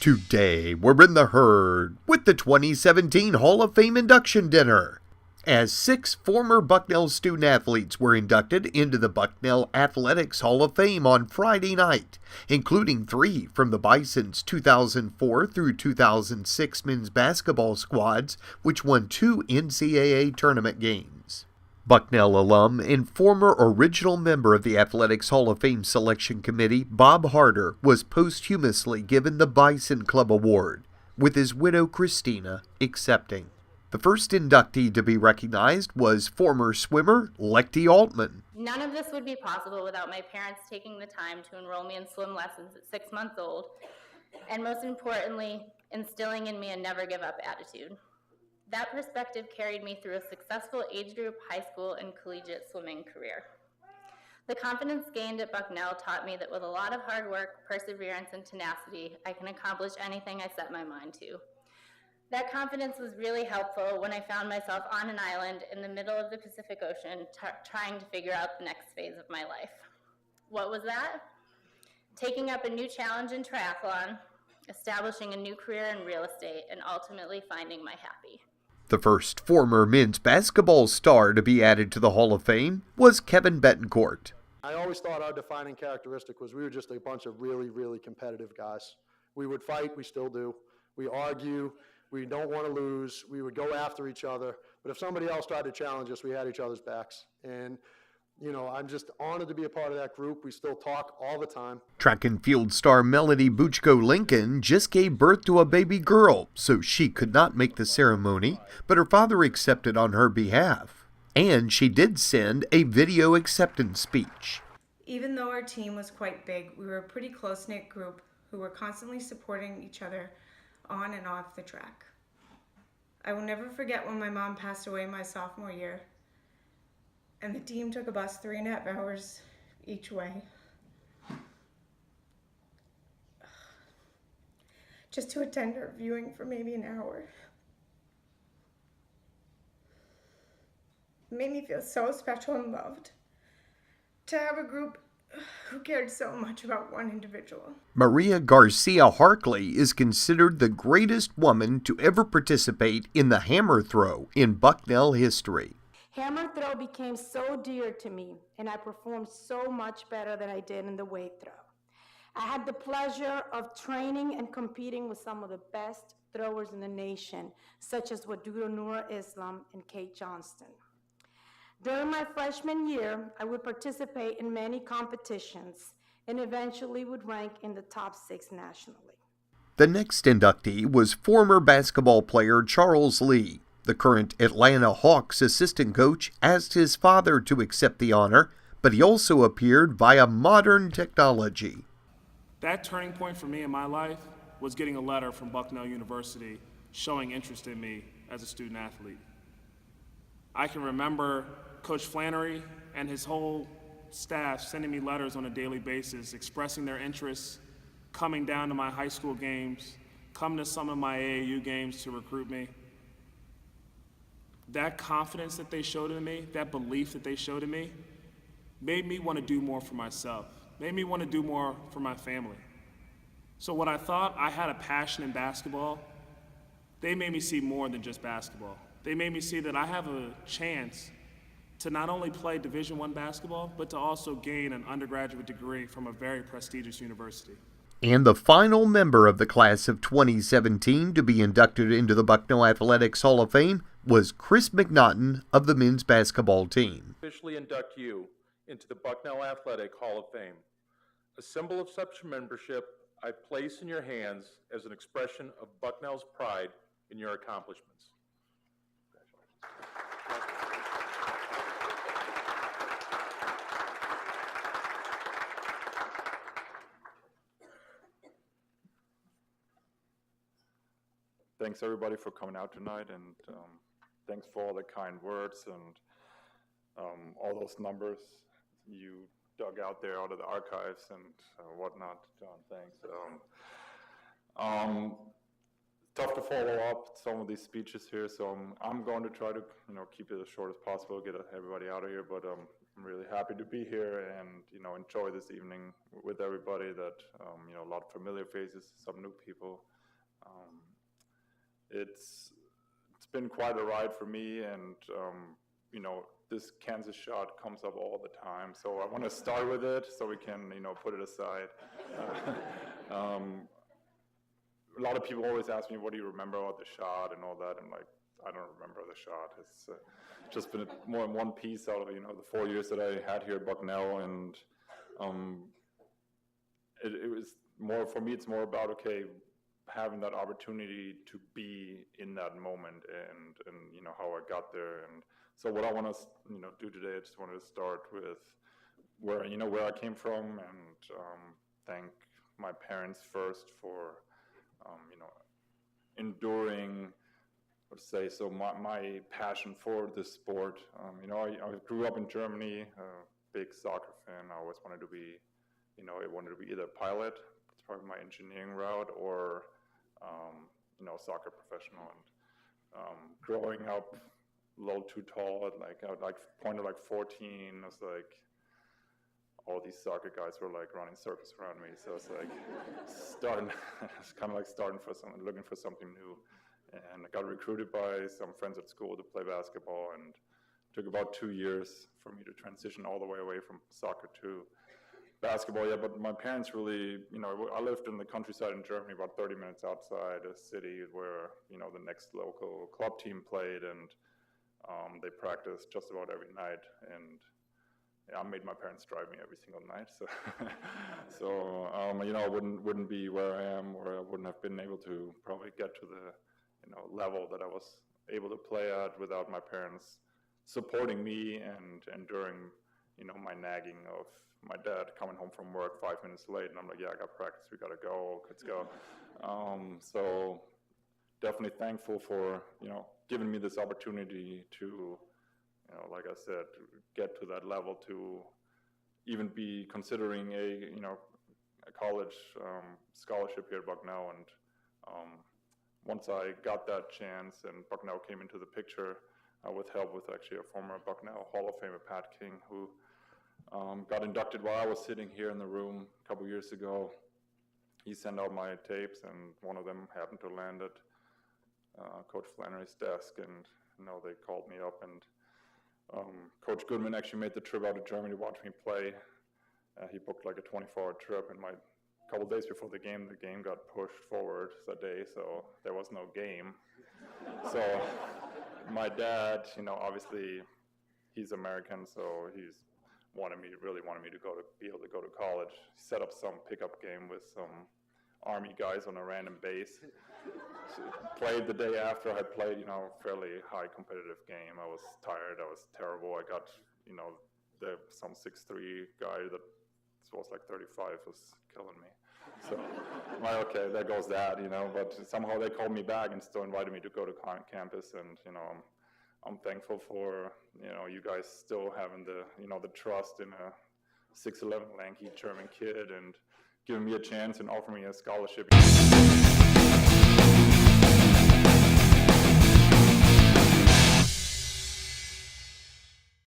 Today, we're in the herd with the 2017 Hall of Fame induction dinner, as 6 former Bucknell student-athletes were inducted into the Bucknell Athletics Hall of Fame on Friday night, including 3 from the Bison's 2004 through 2006 men's basketball squads, which won 2 NCAA tournament games. Bucknell alum and former original member of the Athletics Hall of Fame Selection Committee, Bob Harder, was posthumously given the Bison Club Award, with his widow Christina accepting. The first inductee to be recognized was former swimmer Lechty Altman. None of this would be possible without my parents taking the time to enroll me in swim lessons at 6 months old, and most importantly, instilling in me a never give up attitude. That perspective carried me through a successful age group, high school, and collegiate swimming career. The confidence gained at Bucknell taught me that with a lot of hard work, perseverance, and tenacity, I can accomplish anything I set my mind to. That confidence was really helpful when I found myself on an island in the middle of the Pacific Ocean trying to figure out the next phase of my life. What was that? Taking up a new challenge in triathlon, establishing a new career in real estate, and ultimately finding my happy. The first former men's basketball star to be added to the Hall of Fame was Kevin Betancourt. I always thought our defining characteristic was we were just a bunch of really, really competitive guys. We would fight, we still do. We argue, we don't want to lose, we would go after each other. But if somebody else tried to challenge us, we had each other's backs. And I'm just honored to be a part of that group. We still talk all the time. Track and field star Melody Buchko-Lincoln just gave birth to a baby girl, so she could not make the ceremony, but her father accepted on her behalf. And she did send a video acceptance speech. Even though our team was quite big, we were a pretty close-knit group who were constantly supporting each other on and off the track. I will never forget when my mom passed away my sophomore year, and the team took a bus 3.5 hours each way just to attend her viewing for maybe an hour. It made me feel so special and loved to have a group who cared so much about one individual. Maria Garcia Harkley is considered the greatest woman to ever participate in the hammer throw in Bucknell history. Hammer throw became so dear to me, and I performed so much better than I did in the weight throw. I had the pleasure of training and competing with some of the best throwers in the nation, such as Wadudo Noor Islam and Kate Johnston. During my freshman year, I would participate in many competitions and eventually would rank in the top 6 nationally. The next inductee was former basketball player Charles Lee. The current Atlanta Hawks assistant coach asked his father to accept the honor, but he also appeared via modern technology. That turning point for me in my life was getting a letter from Bucknell University showing interest in me as a student athlete. I can remember Coach Flannery and his whole staff sending me letters on a daily basis, expressing their interests, coming down to my high school games, coming to some of my AAU games to recruit me. That confidence that they showed in me, that belief that they showed in me, made me want to do more for myself, made me want to do more for my family. So when I thought I had a passion in basketball, they made me see more than just basketball. They made me see that I have a chance to not only play Division I basketball, but to also gain an undergraduate degree from a very prestigious university. And the final member of the class of 2017 to be inducted into the Bucknell Athletics Hall of Fame was Chris McNaughton of the men's basketball team. Officially induct you into the Bucknell Athletic Hall of Fame. A symbol of such membership I place in your hands as an expression of Bucknell's pride in your accomplishments. Thanks everybody for coming out tonight, and thanks for all the kind words and all those numbers you dug out there out of the archives and whatnot, John. Thanks. Tough to follow up some of these speeches here, so I'm going to try to keep it as short as possible, get everybody out of here. But I'm really happy to be here and enjoy this evening with everybody. That a lot of familiar faces, some new people. It's been quite a ride for me, and this Kansas shot comes up all the time, so I want to start with it so we can put it aside. A lot of people always ask me, what do you remember about the shot and all that? I'm like, I don't remember the shot. It's just been more in one piece out of the 4 years that I had here at Bucknell, and it was more for me. It's more about having that opportunity to be in that moment, and how I got there. And so what I want to do today, I just wanted to start with where I came from, and thank my parents first for enduring, let's say, so my passion for this sport. I grew up in Germany, big soccer fan. I always wanted to be, I wanted to be either a pilot, it's probably my engineering route, or soccer professional. And growing up a little too tall, I would point at 14, I was like, all these soccer guys were running circles around me. So it's kind of like looking for something new. And I got recruited by some friends at school to play basketball, and it took about 2 years for me to transition all the way away from soccer to basketball. Yeah, but my parents really, I lived in the countryside in Germany, about 30 minutes outside a city where, the next local club team played, and they practiced just about every night. And I made my parents drive me every single night, so I wouldn't be where I am, or I wouldn't have been able to probably get to the level that I was able to play at without my parents supporting me and enduring my nagging of my dad coming home from work 5 minutes late, and I'm like, yeah, I got practice, we gotta go, let's go. So definitely thankful for giving me this opportunity to like I said, get to that level, to even be considering a college scholarship here at Bucknell. And once I got that chance and Bucknell came into the picture, with help with actually a former Bucknell Hall of Famer, Pat King, who got inducted while I was sitting here in the room a couple years ago. He sent out my tapes, and one of them happened to land at Coach Flannery's desk, and they called me up, and Coach Goodman actually made the trip out to Germany to watch me play. He booked like a 24-hour trip, and a couple days before the game got pushed forward that day, so there was no game. So my dad, obviously he's American, so he's really wanted me to be able to go to college. He set up some pickup game with some Army guys on a random base. Played the day after I had played, fairly high competitive game. I was tired, I was terrible. I got, some 6'3" guy that was like 35 was killing me. So I'm like, okay, there goes that, but somehow they called me back and still invited me to go to campus, and, I'm thankful for, you guys still having the trust in a 6'11" lanky German kid, and giving me a chance and offering me a scholarship.